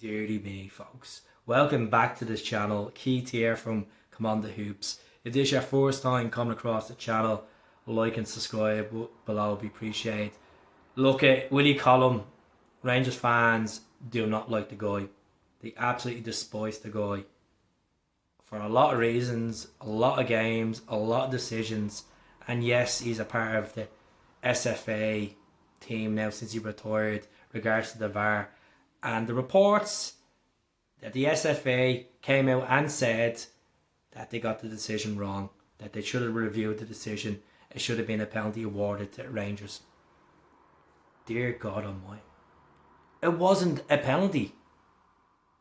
Dearly me, folks. Welcome back to this channel. Keith here from Come On The Hoops. If this is your first time coming across the channel, like and subscribe below would be appreciated. Look at williecollum. Rangers fans do not like the guy. They absolutely despise the guy. For a lot of reasons, a lot of games, a lot of decisions. And yes, he's a part of the SFA team now since he retired, regards to the VAR. And the reports that the SFA came out and said that they got the decision wrong, that they should have reviewed the decision. It should have been a penalty awarded to Rangers. Dear God Almighty. It wasn't a penalty.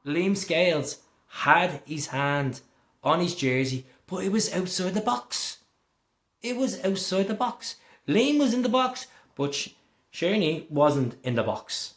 Liam Scales had his hand on his jersey, but it was outside the box. It was outside the box. Liam was in the box, but Sherney wasn't in the box.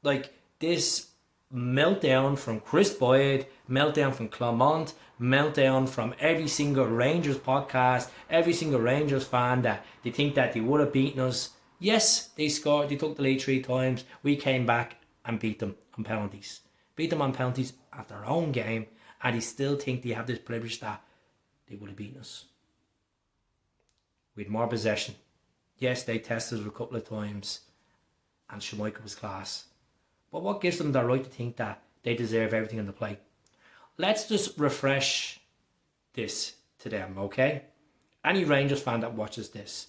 Like, this meltdown from Chris Boyd, meltdown from Clement, meltdown from every single Rangers podcast, every single Rangers fan that they think that they would have beaten us. Yes, they scored, they took the lead 3 times. We came back and beat them on penalties. Beat them on penalties at their own game, and they still think they have this privilege that they would have beaten us. We had more possession. Yes, they tested it a couple of times, and Schmeichel was class. But what gives them the right to think that they deserve everything on the plate? Let's just refresh this to them, okay? Any Rangers fan that watches this,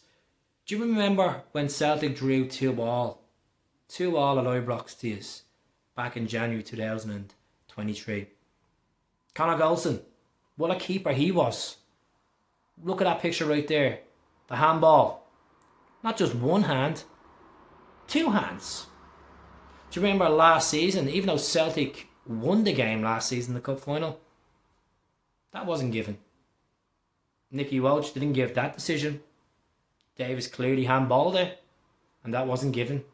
do you remember when Celtic drew 2-2 at Ibrox to us back in January 2023? Conor Golson, what a keeper he was. Look at that picture right there. The handball. Not just one hand, 2 hands. Do you remember last season, even though Celtic won the game last season, the cup final, that wasn't given. Nicky Welch didn't give that decision. Davis clearly handballed it, and that wasn't given.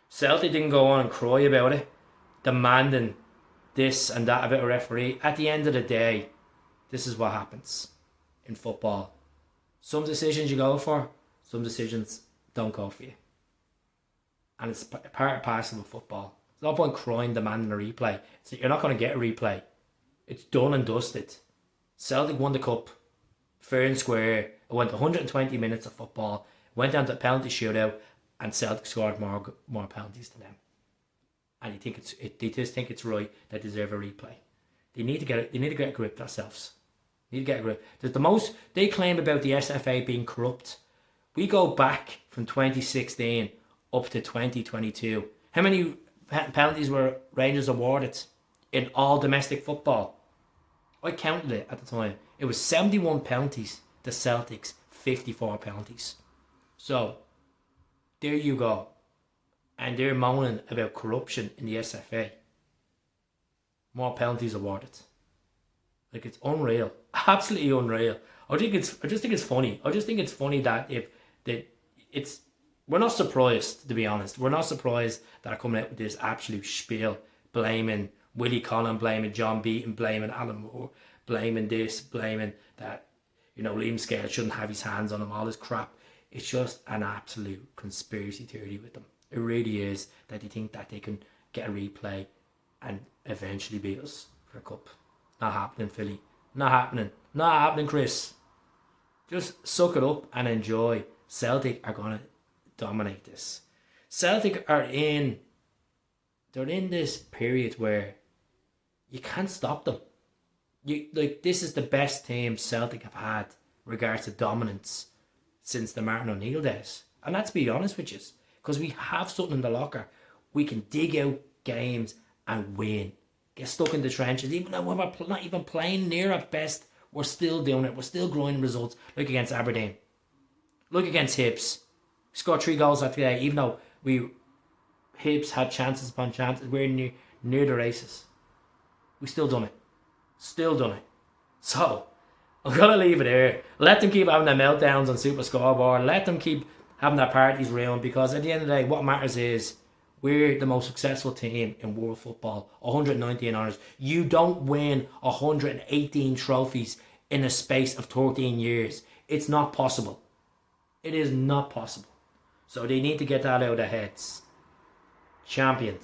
Celtic didn't go on and cry about it, demanding this and that about a referee. At the end of the day, this is what happens in football. Some decisions you go for, some decisions don't go for you. And it's part and parcel of football. There's no point crying, demanding a replay. You're not going to get a replay. It's done and dusted. Celtic won the cup, fair and square. It went 120 minutes of football, went down to a penalty shootout, and Celtic scored more penalties than them. And they just think it's right that they deserve a replay. They need to get a grip themselves. They need to get a grip. There's the most they claim about the SFA being corrupt. We go back from 2016 up to 2022. How many penalties were Rangers awarded in all domestic football? I counted it at the time. It was 71 penalties to Celtics, 54 penalties. So, there you go. And they're moaning about corruption in the SFA. More penalties awarded. Like, it's unreal. Absolutely unreal. I just think it's funny. I just think it's funny that we're not surprised, to be honest. We're not surprised that are coming out with this absolute spiel, blaming williecollum, blaming John Beaton, blaming Alan Muir, blaming this, blaming that, Liam Scales shouldn't have his hands on him, all this crap. It's just an absolute conspiracy theory with them. It really is, that they think that they can get a replay and eventually beat us for a cup. Not happening, Philly. Not happening. Not happening, Chris. Just suck it up and enjoy. Celtic are going to dominate this. Celtic they're in this period where you can't stop them. This is the best team Celtic have had regards to dominance since the Martin O'Neill days. And let's be honest with you, because we have something in the locker. We can dig out games and win. Get stuck in the trenches. Even though we're not even playing near at best, we're still doing it. We're still growing results. Look against Aberdeen. Look against Hibs. We scored 3 goals that day, even though Hibs had chances upon chances. We're near the races. We still done it. Still done it. So, I'm going to leave it here. Let them keep having their meltdowns on Super Scoreboard. Let them keep having their parties around, because at the end of the day, what matters is we're the most successful team in world football. 119 honours. You don't win 118 trophies in a space of 13 years. It's not possible. It is not possible. So they need to get that out of their heads. Champions.